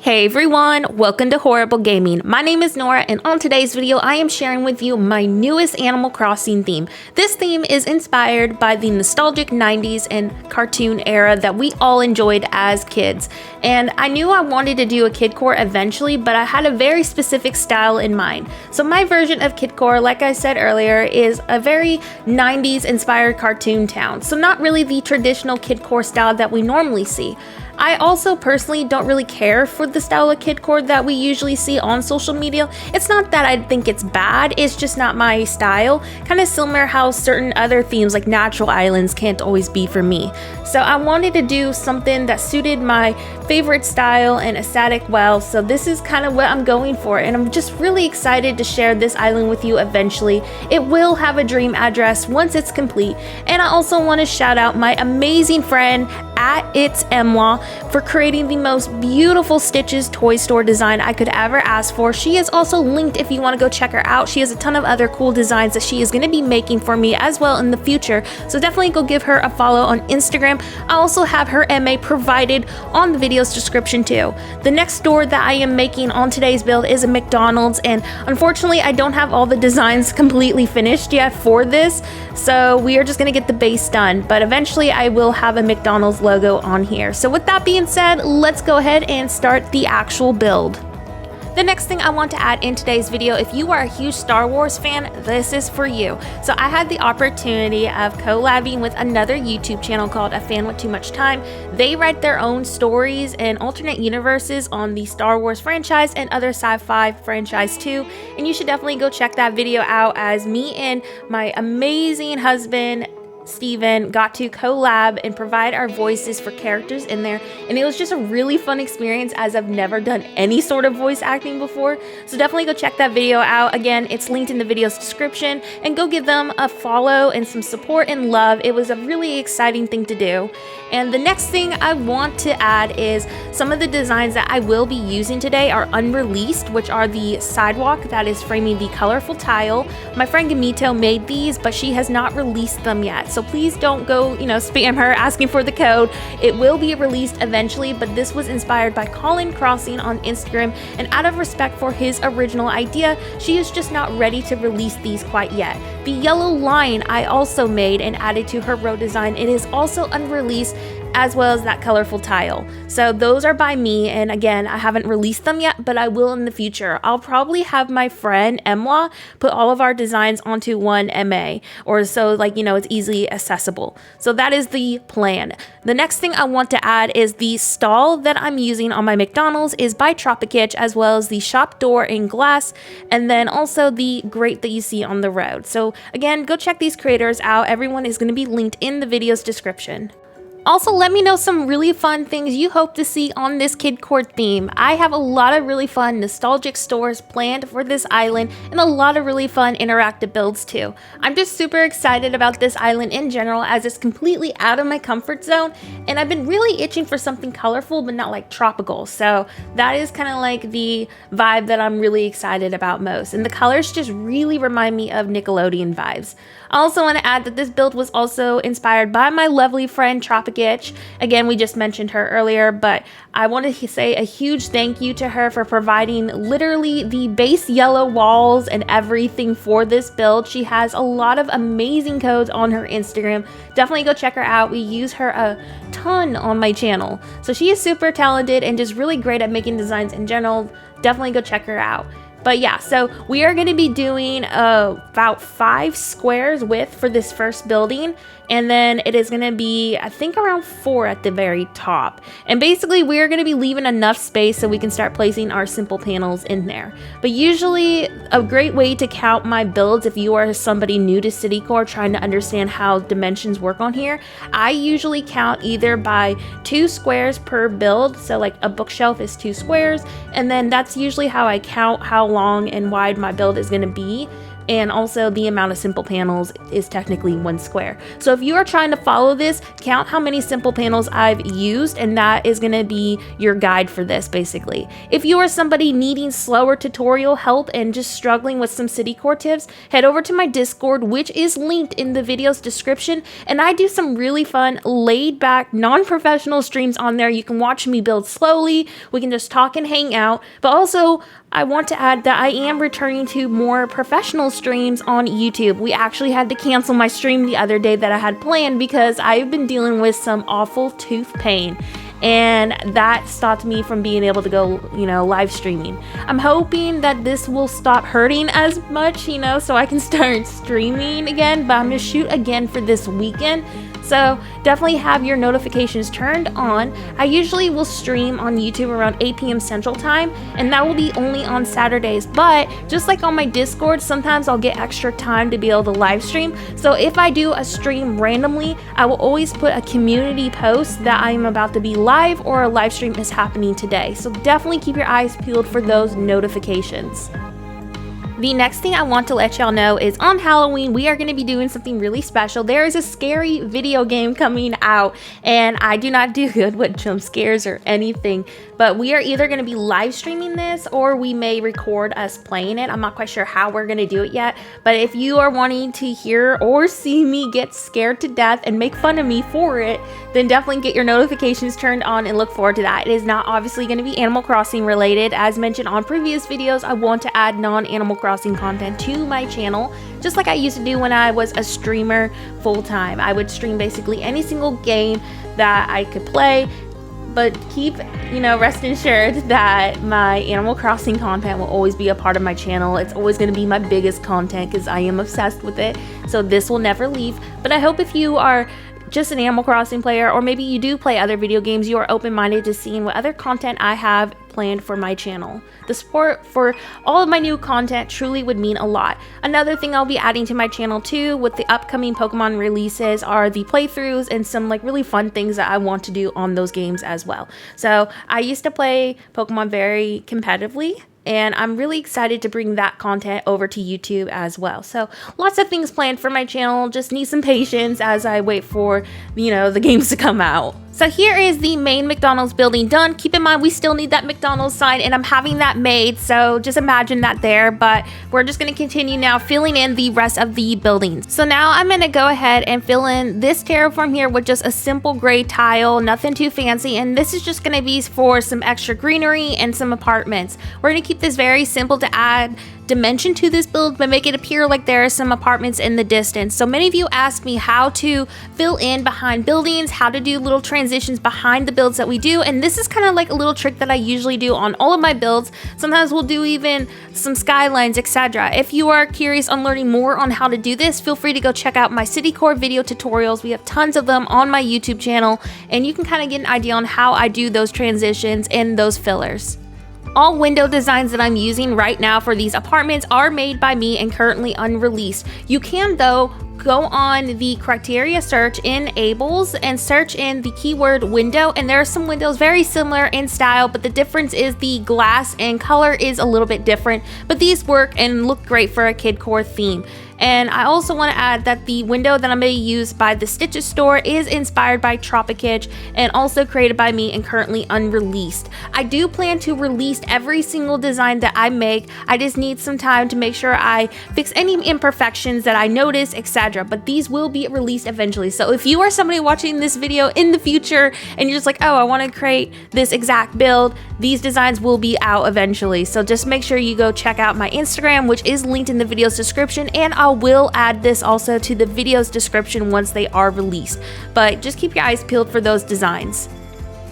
Hey everyone, welcome to Horrible Gaming. My name is Nora, and on today's video I am sharing with you my newest Animal Crossing theme. This theme is inspired by the nostalgic 90s and cartoon era that we all enjoyed as kids. And I knew I wanted to do a KIDCORE eventually, but I had a very specific style in mind. So my version of KIDCORE, like I said earlier, is a very 90s inspired cartoon town. So not really the traditional KIDCORE style that we normally see. I also personally don't really care for the style of KIDCORE that we usually see on social media. It's not that I think it's bad, it's just not my style. Kind of similar how certain other themes like natural islands can't always be for me. So I wanted to do something that suited my favorite style and aesthetic well, so this is kind of what I'm going for, and I'm just really excited to share this island with you eventually. It will have a dream address once it's complete, and I also want to shout out my amazing friend at It's MLAW for creating the most beautiful Stitches toy store design I could ever ask for. She is also linked if you want to go check her out. She has a ton of other cool designs that she is going to be making for me as well in the future, so definitely go give her a follow on Instagram. I also have her MA provided on the video's description too. The next store that I am making on today's build is a McDonald's, and unfortunately I don't have all the designs completely finished yet for this, so we are just going to get the base done, but eventually I will have a McDonald's logo on here. So with that being said, let's go ahead and start the actual build. The next thing I want to add in today's video, if you are a huge Star Wars fan, this is for you. So I had the opportunity of collabing with another YouTube channel called A Fan With Too Much Time. They write their own stories and alternate universes on the Star Wars franchise and other sci-fi franchise too. And you should definitely go check that video out, as me and my amazing husband Steven got to collab and provide our voices for characters in there, and it was just a really fun experience, as I've never done any sort of voice acting before. So definitely go check that video out. Again, it's linked in the video's description, and go give them a follow and some support and love. It was a really exciting thing to do. And the next thing I want to add is some of the designs that I will be using today are unreleased, which are the sidewalk that is framing the colorful tile. My friend GUMITTO made these, but she has not released them yet, so please don't go, spam her asking for the code. It will be released eventually, but this was inspired by Colin Crossing on Instagram, and out of respect for his original idea, she is just not ready to release these quite yet. The yellow line I also made and added to her road design. It is also unreleased, as well as that colorful tile. So those are by me, and again, I haven't released them yet, but I will in the future. I'll probably have my friend MLAW put all of our designs onto one MA, or so it's easily accessible. So that is the plan. The next thing I want to add is the stall that I'm using on my McDonald's is by TROPIKITCH, as well as the shop door in glass, and then also the grate that you see on the road. So again, go check these creators out. Everyone is going to be linked in the video's description. Also, let me know some really fun things you hope to see on this KIDCORE theme. I have a lot of really fun nostalgic stores planned for this island, and a lot of really fun interactive builds too. I'm just super excited about this island in general, as it's completely out of my comfort zone, and I've been really itching for something colorful but not like tropical. So that is kind of like the vibe that I'm really excited about most, and the colors just really remind me of Nickelodeon vibes. I also want to add that this build was also inspired by my lovely friend TROPIKITCH. Again, we just mentioned her earlier, but I want to say a huge thank you to her for providing literally the base yellow walls and everything for this build. She has a lot of amazing codes on her Instagram. Definitely go check her out. We use her a ton on my channel. So she is super talented and just really great at making designs in general. Definitely go check her out. But yeah, so we are going to be doing about 5 squares width for this first building, and then it is going to be, I think, around 4 at the very top. And basically, we are going to be leaving enough space so we can start placing our simple panels in there. But usually, a great way to count my builds, if you are somebody new to SIDEWALK trying to understand how dimensions work on here, I usually count either by 2 squares per build. So like a bookshelf is 2 squares, and then that's usually how I count how long and wide my build is going to be. and also the amount of simple panels is technically 1 square. So if you are trying to follow this, count how many simple panels I've used, and that is going to be your guide for this basically. If you are somebody needing slower tutorial help and just struggling with some CIDCORE tips, head over to my Discord, which is linked in the video's description, and I do some really fun, laid back, non-professional streams on there. You can watch me build slowly, we can just talk and hang out, but also I want to add that I am returning to more professional streams on YouTube. We actually had to cancel my stream the other day that I had planned because I've been dealing with some awful tooth pain, and that stopped me from being able to go, live streaming. I'm hoping that this will stop hurting as much, so I can start streaming again, but I'm gonna shoot again for this weekend. So definitely have your notifications turned on. I usually will stream on YouTube around 8 p.m. Central Time, and that will be only on Saturdays. But just like on my Discord, sometimes I'll get extra time to be able to live stream. So if I do a stream randomly, I will always put a community post that I am about to be live or a live stream is happening today. So definitely keep your eyes peeled for those notifications. The next thing I want to let y'all know is on Halloween, we are going to be doing something really special. There is a scary video game coming out, and I do not do good with jump scares or anything, but we are either going to be live streaming this or we may record us playing it. I'm not quite sure how we're going to do it yet, but if you are wanting to hear or see me get scared to death and make fun of me for it, then definitely get your notifications turned on and look forward to that. It is not obviously going to be Animal Crossing related. As mentioned on previous videos, I want to add non-Animal Crossing content to my channel, just like I used to do when I was a streamer full-time. I would stream basically any single game that I could play, but keep, rest assured that my Animal Crossing content will always be a part of my channel. It's always going to be my biggest content because I am obsessed with it, so this will never leave. But I hope if you are just an Animal Crossing player, or maybe you do play other video games, you are open-minded to seeing what other content I have planned for my channel. The support for all of my new content truly would mean a lot. Another thing I'll be adding to my channel too with the upcoming Pokemon releases are the playthroughs and some really fun things that I want to do on those games as well. So I used to play Pokemon very competitively, and I'm really excited to bring that content over to YouTube as well. So lots of things planned for my channel. Just need some patience as I wait for, the games to come out. So here is the main McDonald's building done. Keep in mind, we still need that McDonald's sign, and I'm having that made, so just imagine that there, but we're just gonna continue now filling in the rest of the buildings. So now I'm gonna go ahead and fill in this terraform here with just a simple gray tile, nothing too fancy, and this is just gonna be for some extra greenery and some apartments. We're gonna keep this very simple to add dimension to this build, but make it appear like there are some apartments in the distance. So many of you ask me how to fill in behind buildings, how to do little transitions behind the builds that we do, and this is kind of like a little trick that I usually do on all of my builds. Sometimes we'll do even some skylines, etc. If you are curious on learning more on how to do this, feel free to go check out my CIDCORE video tutorials. We have tons of them on my YouTube channel, and you can kind of get an idea on how I do those transitions and those fillers. All window designs that I'm using right now for these apartments are made by me and currently unreleased. You can, though, go on the criteria search in Ables and search in the keyword window, and there are some windows very similar in style, but the difference is the glass and color is a little bit different, but these work and look great for a KIDCORE theme. And I also want to add that the window that I'm going to use by the Stitches store is inspired by TROPIKITCH and also created by me and currently unreleased. I do plan to release every single design that I make. I just need some time to make sure I fix any imperfections that I notice, etc. But these will be released eventually. So if you are somebody watching this video in the future and you're just like, oh, I want to create this exact build, these designs will be out eventually. So just make sure you go check out my Instagram, which is linked in the video's description, and I will add this also to the video's description once they are released, but just keep your eyes peeled for those designs.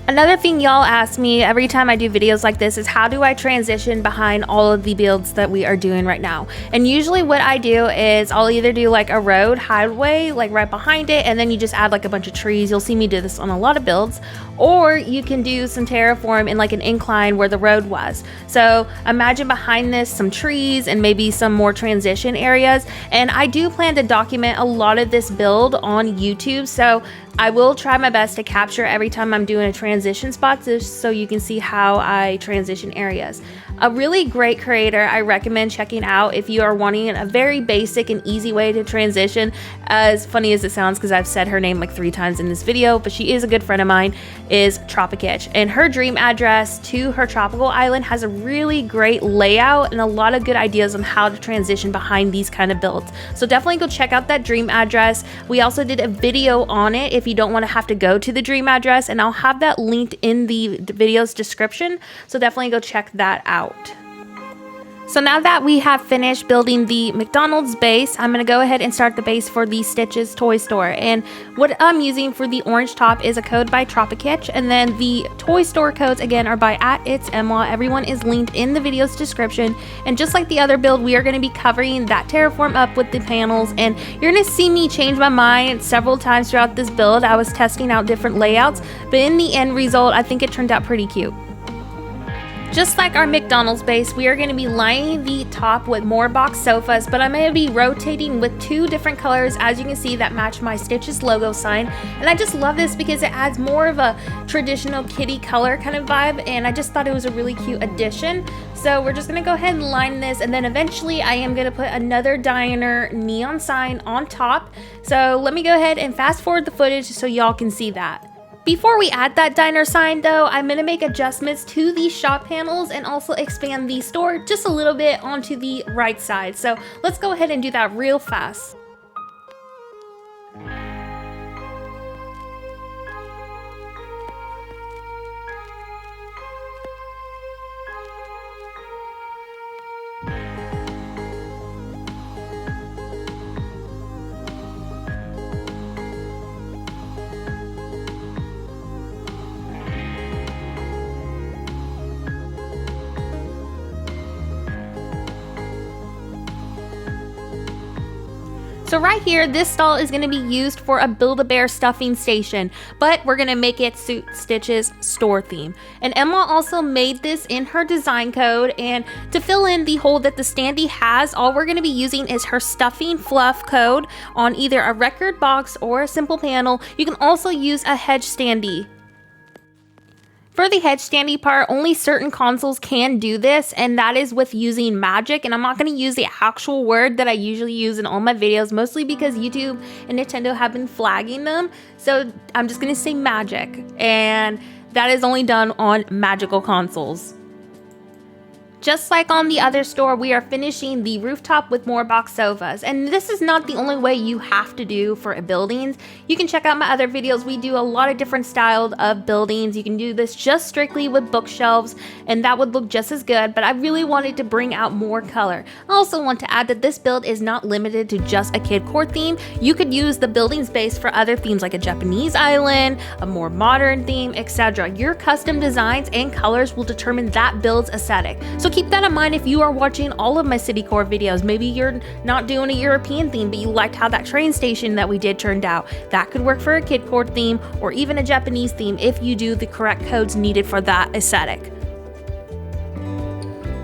Another thing y'all ask me every time I do videos like this is how do I transition behind all of the builds that we are doing right now? And usually what I do is I'll either do like a road highway like right behind it, and then you just add like a bunch of trees. You'll see me do this on a lot of builds, or you can do some terraform in like an incline where the road was. So imagine behind this some trees and maybe some more transition areas, and I do plan to document a lot of this build on YouTube, so I will try my best to capture every time I'm doing a transition transition spots just so you can see how I transition areas. A really great creator I recommend checking out if you are wanting a very basic and easy way to transition, as funny as it sounds because I've said her name like 3 times in this video, but she is a good friend of mine, is TROPIKITCH. And her dream address to her tropical island has a really great layout and a lot of good ideas on how to transition behind these kind of builds. So definitely go check out that dream address. We also did a video on it if you don't want to have to go to the dream address, and I'll have that linked in the video's description. So definitely go check that out. So now that we have finished building the McDonald's base, I'm going to go ahead and start the base for the Stitches toy store. And what I'm using for the orange top is a code by TROPIKITCH, and then the toy store codes again are by @itsmlaw. Everyone is linked in the video's description. And just like the other build, we are going to be covering that terraform up with the panels, and you're going to see me change my mind several times throughout this build. I was testing out different layouts, but in the end result, I think it turned out pretty cute. Just like our McDonald's base, we are going to be lining the top with more box sofas, but I'm going to be rotating with 2 different colors, as you can see, that match my Stitches logo sign. And I just love this because it adds more of a traditional kitty color kind of vibe, and I just thought it was a really cute addition. So we're just going to go ahead and line this, and then eventually I am going to put another diner neon sign on top. So let me go ahead and fast forward the footage so y'all can see that. Before we add that diner sign though, I'm going to make adjustments to the shop panels and also expand the store just a little bit onto the right side. So let's go ahead and do that real fast. So right here, this stall is going to be used for a Build-A-Bear stuffing station, but we're going to make it suit Stitch's store theme. And Emma also made this in her design code, and to fill in the hole that the standee has, all we're going to be using is her stuffing fluff code on either a record box or a simple panel. You can also use a hedge standee. For the hedge standee part, only certain consoles can do this, and that is with using magic. And I'm not going to use the actual word that I usually use in all my videos, mostly because YouTube and Nintendo have been flagging them. So I'm just going to say magic, and that is only done on magical consoles. Just like on the other store, we are finishing the rooftop with more box sofas. And this is not the only way you have to do for buildings. You can check out my other videos. We do a lot of different styles of buildings. You can do this just strictly with bookshelves, and that would look just as good, but I really wanted to bring out more color. I also want to add that this build is not limited to just a KIDCORE theme. You could use the building space for other themes like a Japanese island, a more modern theme, etc. Your custom designs and colors will determine that build's aesthetic. So keep that in mind if you are watching all of my SIDEWALK videos. Maybe you're not doing a European theme, but you liked how that train station that we did turned out. That could work for a KIDCORE theme or even a Japanese theme if you do the correct codes needed for that aesthetic.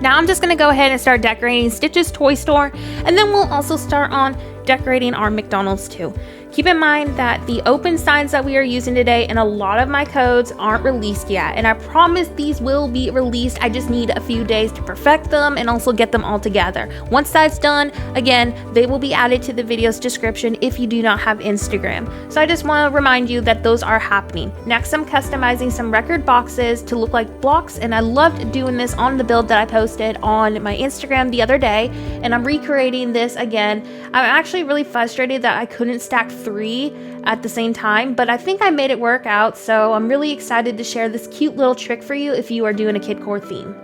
Now I'm just going to go ahead and start decorating Stitch's toy store, and then we'll also start on decorating our McDonald's too. Keep in mind that the open signs that we are using today and a lot of my codes aren't released yet, and I promise these will be released. I just need a few days to perfect them and also get them all together. Once that's done, again, they will be added to the video's description if you do not have Instagram. So I just want to remind you that those are happening. Next, I'm customizing some record boxes to look like blocks, and I loved doing this on the build that I posted on my Instagram the other day, and I'm recreating this again. I'm actually really frustrated that I couldn't stack 3 at the same time, but I think I made it work out, so I'm really excited to share this cute little trick for you if you are doing a KIDCORE theme.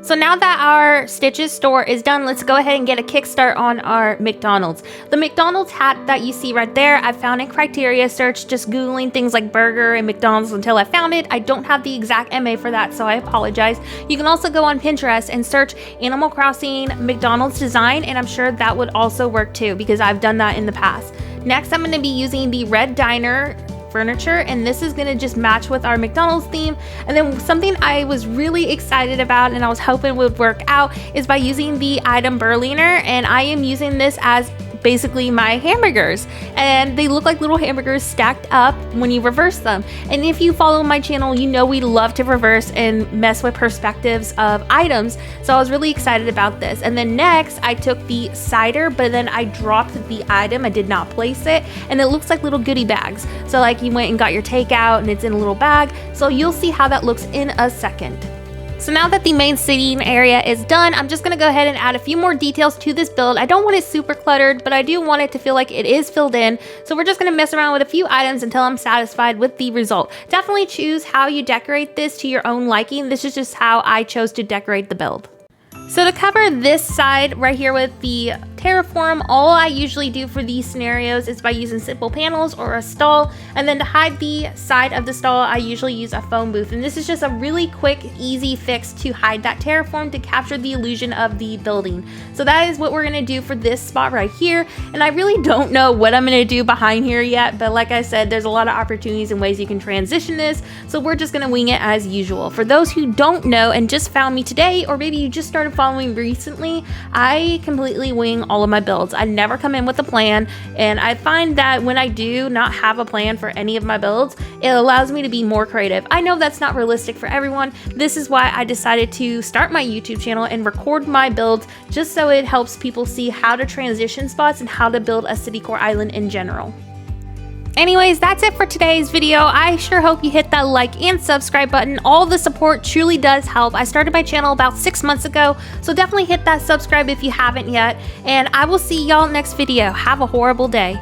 So now that our Stitches store is done, let's go ahead and get a kickstart on our McDonald's. The McDonald's hat that you see right there, I found in criteria search, just Googling things like burger and McDonald's until I found it. I don't have the exact MA for that, so I apologize. You can also go on Pinterest and search Animal Crossing McDonald's design, and I'm sure that would also work too, because I've done that in the past. Next, I'm going to be using the red diner furniture, and this is going to just match with our McDonald's theme. And then something I was really excited about and I was hoping would work out is by using the item Berliner, and I am using this as basically my hamburgers, and they look like little hamburgers stacked up when you reverse them. And if you follow my channel, you know we love to reverse and mess with perspectives of items, so I was really excited about this. And then next I took the cider, but then I dropped the item, I did not place it, and it looks like little goodie bags. So like you went and got your takeout and it's in a little bag, so you'll see how that looks in a second. So now that the main seating area is done, I'm just gonna go ahead and add a few more details to this build. I don't want it super cluttered, but I do want it to feel like it is filled in. So we're just gonna mess around with a few items until I'm satisfied with the result. Definitely choose how you decorate this to your own liking. This is just how I chose to decorate the build. So to cover this side right here with the terraform, all I usually do for these scenarios is by using simple panels or a stall, and then to hide the side of the stall I usually use a phone booth, and this is just a really quick easy fix to hide that terraform to capture the illusion of the building. So that is what we're gonna do for this spot right here, and I really don't know what I'm gonna do behind here yet, but like I said, there's a lot of opportunities and ways you can transition this, so we're just gonna wing it as usual. For those who don't know and just found me today, or maybe you just started following recently, I completely wing all of my builds. I never come in with a plan, and I find that when I do not have a plan for any of my builds, it allows me to be more creative. I know that's not realistic for everyone. This is why I decided to start my YouTube channel and record my builds, just so it helps people see how to transition spots and how to build a CIDCORE island in general. Anyways, that's it for today's video. I sure hope you hit that like and subscribe button. All the support truly does help. I started my channel about 6 months ago, so definitely hit that subscribe if you haven't yet. And I will see y'all next video. Have a horrible day.